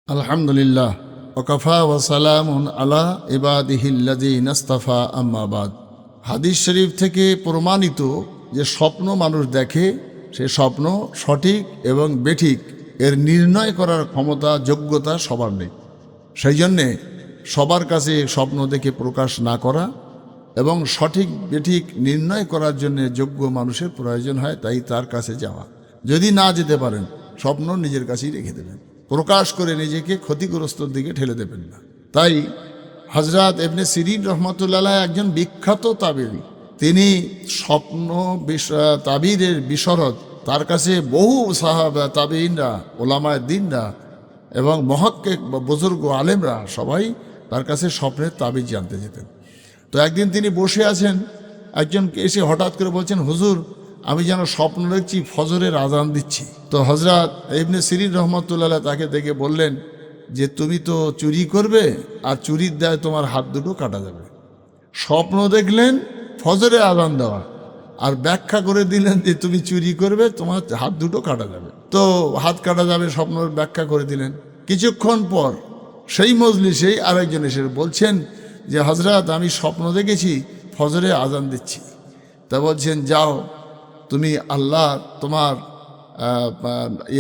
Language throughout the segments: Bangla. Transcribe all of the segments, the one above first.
আলহামদুলিল্লাহ ওয়াকাফা ওয়া সালামুন আলা ইবাদিহিল্লাযীনা ইসতাফা আম্মা বাদ। হাদিস শরীফ থেকে প্রমাণিত যে স্বপ্ন মানুষ দেখে, সে স্বপ্ন সঠিক এবং বেঠিক এর নির্ণয় করার ক্ষমতা যোগ্যতা সবার নেই। সেই জন্যে সবার কাছে স্বপ্ন দেখে প্রকাশ না করা এবং সঠিক বেঠিক নির্ণয় করার জন্য যোগ্য মানুষের প্রয়োজন হয়, তাই তার কাছে যাওয়া। যদি না যেতে পারেন, স্বপ্ন নিজের কাছেই রেখে দেবেন, প্রকাশ করে নিজেকে ক্ষতিগ্রস্তর দিকে ঠেলে দেবেন না। তাই হযরত ইবনে সিরিন রহমতুল্লাহ একজন বিখ্যাত তাবিঈ, তিনি স্বপ্ন তাবিরের বিশরদ। তার কাছে বহু সাহাবা তাবিঈনরা, ওলামায়ে দ্বীনরা এবং মুহাক্কিক বা বুজুর্গ আলেমরা সবাই তার কাছে স্বপ্নের তাবিজ জানতে যেতেন। তো একদিন তিনি বসে আছেন, একজনকে এসে হঠাৎ করে বলছেন, হুজুর আমি যেন স্বপ্ন দেখছি ফজরের আজান দিচ্ছি। তো হযরত ইবনে সিরিন রহমতুল্লাহ তাকে দেখে বললেন যে তুমি তো চুরি করবে, আর চুরির দায় তোমার হাত দুটো কাটা যাবে। স্বপ্ন দেখলেন ফজরে আজান দেওয়া, আর ব্যাখ্যা করে দিলেন যে তুমি চুরি করবে, তোমার হাত দুটো কাটা যাবে। তো হাত কাটা যাবে স্বপ্নের ব্যাখ্যা করে দিলেন। কিছুক্ষণ পর সেই মজলিসেই আরেকজন এসে বলছেন যে হযরত আমি স্বপ্ন দেখেছি ফজরে আজান দিচ্ছি। তা বলছেন যাও, তুমি আল্লাহ তোমার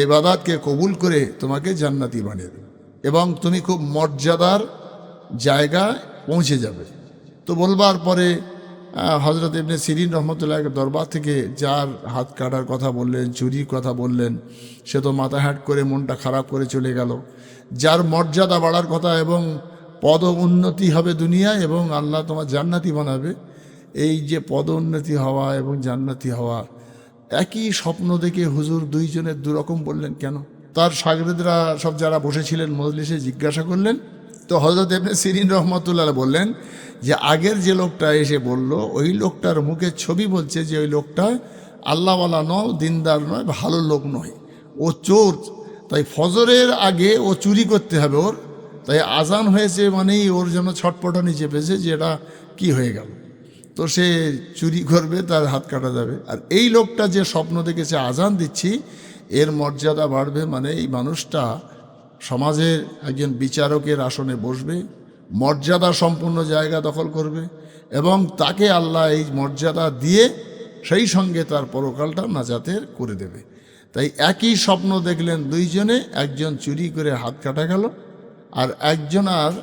ইবাদতকে কবুল করে তোমাকে জান্নাতি বানিয়ে দেবে এবং তুমি খুব মর্যাদার জায়গায় পৌঁছে যাবে। তো বলবার পরে হযরত ইবনে সিরিন রহমতুল্লাহ দরবার থেকে যার হাত কাটার কথা বললেন, চুরির কথা বললেন, সে তো মাথা হ্যাট করে মনটা খারাপ করে চলে গেল। যার মর্যাদা বাড়ার কথা এবং পদ উন্নতি হবে দুনিয়ায় এবং আল্লাহ তোমার জান্নাতি বানাবে, এই যে পদ উন্নতি হওয়া এবং জান্নাতি হওয়া, একই স্বপ্ন দেখে হুজুর দুইজনের দুরকম বললেন কেন? তার শাগিরদরা সব যারা বসেছিলেন মজলিসে জিজ্ঞাসা করলেন। তো হযরত ইবনে সিরিন রহমতুল্লাহ বললেন যে আগের যে লোকটা এসে বলল, ওই লোকটার মুখের ছবি বলছে যে ওই লোকটা আল্লাহওয়ালা নয়, দিনদার নয়, ভালো লোক নয়, ও চোর। তাই ফজরের আগে ও চুরি করতে হবে ওর। তাই আজান হয়েছে মানেই ওর জন্য ছটপটানি চেপেছে যে এটা কী হয়ে গেল। তো সে চুরি করবে, তার হাত কাটা যাবে। আর এই লোকটা যে স্বপ্ন দেখেছে আজান দিচ্ছি, এর মর্যাদা বাড়বে, মানে এই মানুষটা সমাজের একজন বিচারকের আসনে বসবে, মর্যাদা সম্পূর্ণ জায়গা দখল করবে এবং তাকে আল্লাহ এই মর্যাদা দিয়ে সেই সঙ্গে তার পরকালটা নাজাতের করে দেবে। তাই একই স্বপ্ন দেখলেন দুইজনে, একজন চুরি করে হাত কাটা গেল আর একজন আর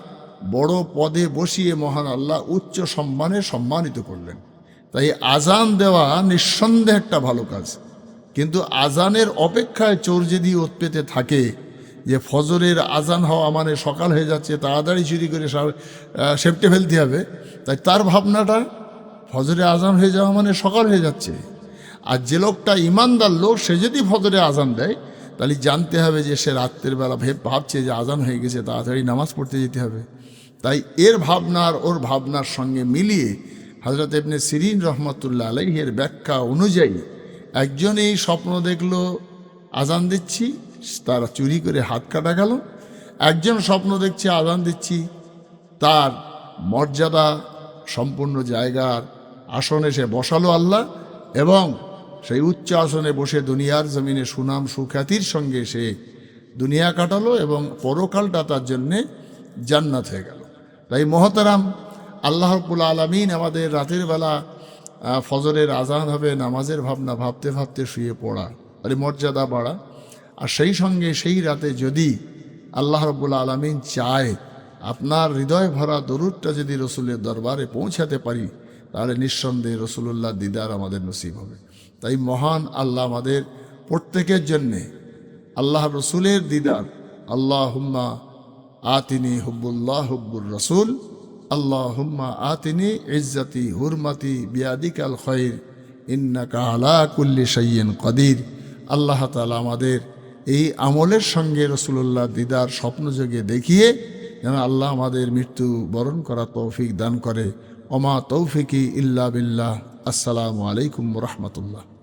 বড় পদে বসিয়ে মহান আল্লাহ উচ্চ সম্মানে সম্মানিত করলেন। তাই আজান দেওয়া নিঃসন্দেহে একটা ভালো কাজ, কিন্তু আজানের অপেক্ষায় চোর যদি ওত পেতে থাকে যে ফজরের আজান হওয়া মানে সকাল হয়ে যাচ্ছে, তাড়াতাড়ি চুরি করে সেপটে ফেলতে হবে, তাই তার ভাবনাটা ফজরে আজান হয়ে যাওয়া মানে সকাল হয়ে যাচ্ছে। আর যে লোকটা ইমানদার লোক, সে যদি ফজরে আজান দেয় তাহলে জানতে হবে যে সে রাত্রের বেলা ভাবছে যে আজান হয়ে গেছে, তাড়াতাড়ি নামাজ পড়তে যেতে হবে। তাই এর ভাবনার ওর ভাবনার সঙ্গে মিলিয়ে হযরত ইবনে সিরিন রহমতুল্লাহ আলাইহির ব্যাখ্যা অনুযায়ী একজন এই স্বপ্ন দেখলো আজান দিচ্ছি, তার চুরি করে হাত কাটা গেল। একজন স্বপ্ন দেখছে আজান দিচ্ছি, তার মর্যাদা সম্পূর্ণ জায়গার আসনে সে বসালো আল্লাহ এবং সেই উচ্চ আসনে বসে দুনিয়ার জমিনে সুনাম সুখ্যাতির সঙ্গে সে দুনিয়া কাটালো এবং পরকালটা তার জন্যে জান্নাত হয়ে গেল। তাই মহতারাম, আল্লাহ রাব্বুল আলামিন আমাদের রাতের বেলা ফজরের আজান হবে, নামাজের ভাবনা ভাবতে ভাবতে শুয়ে পড়া, আরে মর্যাদা বাড়া। আর সেই সঙ্গে সেই রাতে যদি আল্লাহ রাব্বুল আলামিন চায় আপনার হৃদয় ভরা দরুদটা যদি রসুলের দরবারে পৌঁছাতে পারি, তাহলে নিঃসন্দেহে রসুলুল্লাহ দিদার আমাদের নসিব হবে। তাই মহান আল্লাহ আমাদের প্রত্যেকের জন্যে আল্লাহ রসুলের দিদার, আল্লাহুম্মা আতিনি হুব্বুল্লাহ হুব্বুর রসুল, আল্লাহুম্মা আতিনি ইজ্জতি হুরমাতি বিয়াদিকাল খৈর ইন্নাকা আলা কুল্লি শাইইন কাদির। আল্লাহ তাআলা আমাদের এই আমলের সঙ্গে রসুলুল্লাহ দিদার স্বপ্নযোগে দেখিয়ে যেন আল্লাহ আমাদের মৃত্যু বরণ করা তৌফিক দান করে। ওমা তৌফিকি ইল্লা বিল্লাহ। আসসালামু আলাইকুম ওয়া রাহমাতুল্লাহ।